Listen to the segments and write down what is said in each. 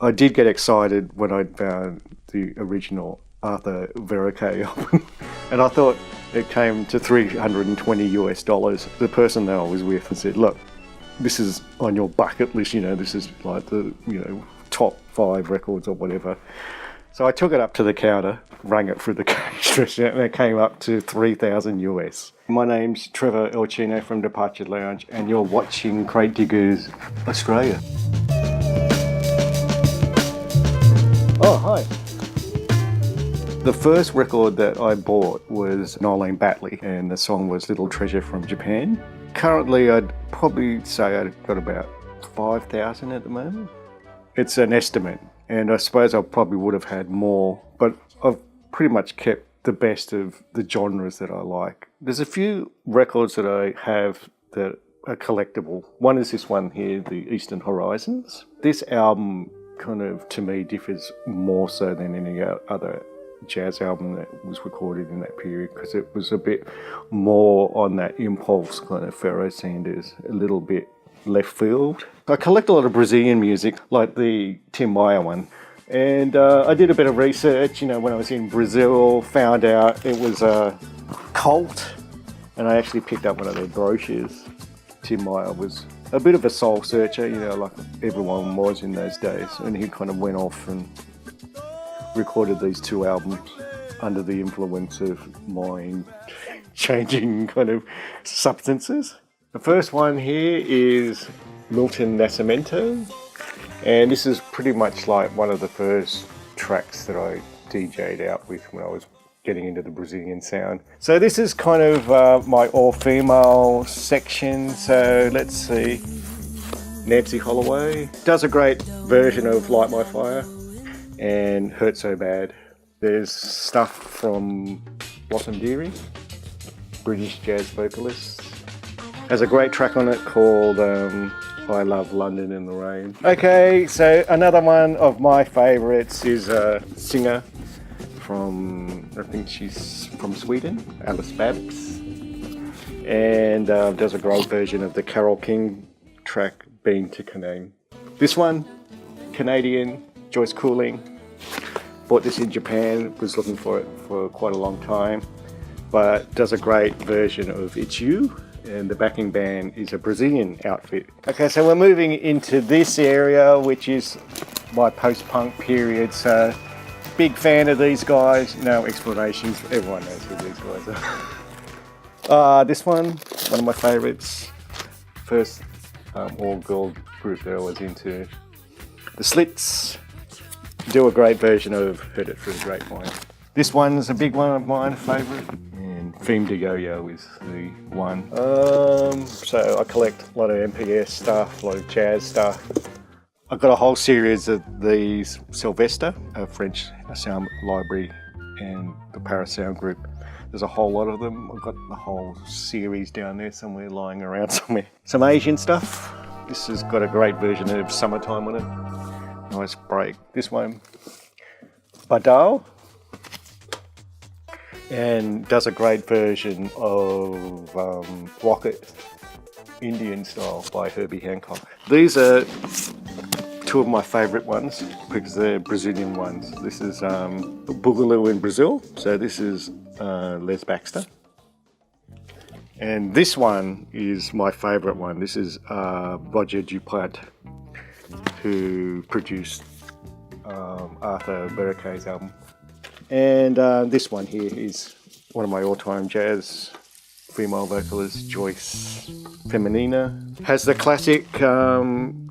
I did get excited when I found the original Arthur Verocay album, and I thought it came to $320. The person that I was with said, look, this is on your bucket list, this is like the, top 5 records or whatever. So I took it up to the counter, rang it through the cage, and it came up to $3,000. My name's Trevor Elchino from Departure Lounge, and you're watching Crate Diggers Australia. Oh, hi. The first record that I bought was Nolene Batley, and the song was Little Treasure from Japan. Currently, I'd probably say I've got about 5,000 at the moment. It's an estimate, and I suppose I probably would have had more, but I've pretty much kept the best of the genres that I like. There's a few records that I have that are collectible. One is this one here, the Eastern Horizons. This album kind of, to me, differs more so than any other jazz album that was recorded in that period, because it was a bit more on that impulse kind of Pharoah Sanders, a little bit left field. I collect a lot of Brazilian music, like the Tim Maia one, and I did a bit of research, when I was in Brazil, found out it was a cult, and I actually picked up one of their brochures. Tim Maia was a bit of a soul searcher, like everyone was in those days, and he kind of went off and recorded these 2 albums under the influence of mind-changing kind of substances. The first one here is Milton Nascimento, and this is pretty much like one of the first tracks that I DJ'd out with when I was getting into the Brazilian sound. So this is kind of my all-female section, so let's see. Nancy Holloway does a great version of Light My Fire and Hurt So Bad. There's stuff from Blossom Dearie, British jazz vocalist. Has a great track on it called I Love London in the Rain. Okay, so another one of my favourites is a singer from, I think she's from Sweden, Alice Babs, and does a great version of the Carole King track, Been to Canaan. This one, Canadian, Joyce Cooling. Bought this in Japan, was looking for it for quite a long time, but does a great version of It's You, and the backing band is a Brazilian outfit. Okay, so we're moving into this area, which is my post-punk period, so big fan of these guys, no explanations, everyone knows who these guys are. This one of my favourites, first all-girl group that I was into, the Slits. Do a great version of Heard It Through the Grapevine. This one's a big one of mine, favourite, and Theme de Yo-Yo is the one. So I collect a lot of MPS stuff, a lot of jazz stuff. I've got a whole series of these Sylvester, a French sound library, and the Paris Sound Group. There's a whole lot of them. I've got the whole series down there somewhere, lying around somewhere. Some Asian stuff. This has got a great version of Summertime on it. Nice break. This one, Badal, and does a great version of Rocket, Indian Style by Herbie Hancock. These are 2 of my favourite ones because they're Brazilian ones. This is Boogaloo in Brazil, so this is Les Baxter. And this one is my favourite one. This is Roger Duprat, who produced Arthur Verocay's album. And this one here is one of my all-time jazz female vocalists, Joyce Feminina. Has the classic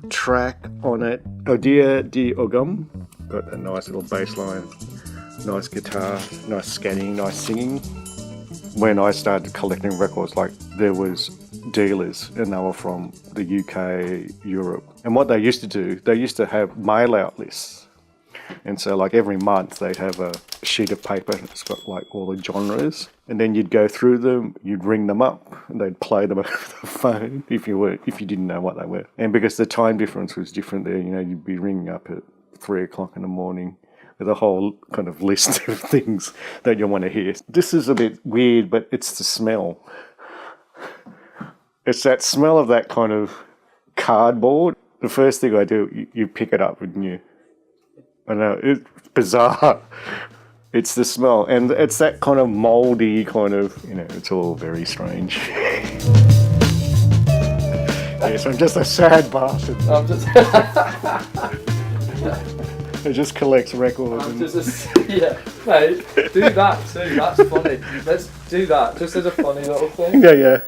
track on it, O Dia de Ogum. Got a nice little bass line, nice guitar, nice scanning, nice singing. When I started collecting records, there was dealers, and they were from the UK, Europe. And what they used to do, they used to have mail-out lists. And so every month they'd have a sheet of paper that's got all the genres, and then you'd go through them, you'd ring them up, and they'd play them over the phone if you didn't know what they were. And because the time difference was different there, you'd be ringing up at 3 o'clock in the morning with a whole kind of list of things that you want to hear. This is a bit weird, but it's the smell. It's that smell of that kind of cardboard. The first thing I do, you pick it up and I know, it's bizarre. It's the smell, and it's that kind of mouldy kind of, it's all very strange. Yes, I'm just a sad bastard. I'm just... It just collects records. Yeah, mate, do that too, that's funny. Let's do that, just as a funny little thing. Yeah.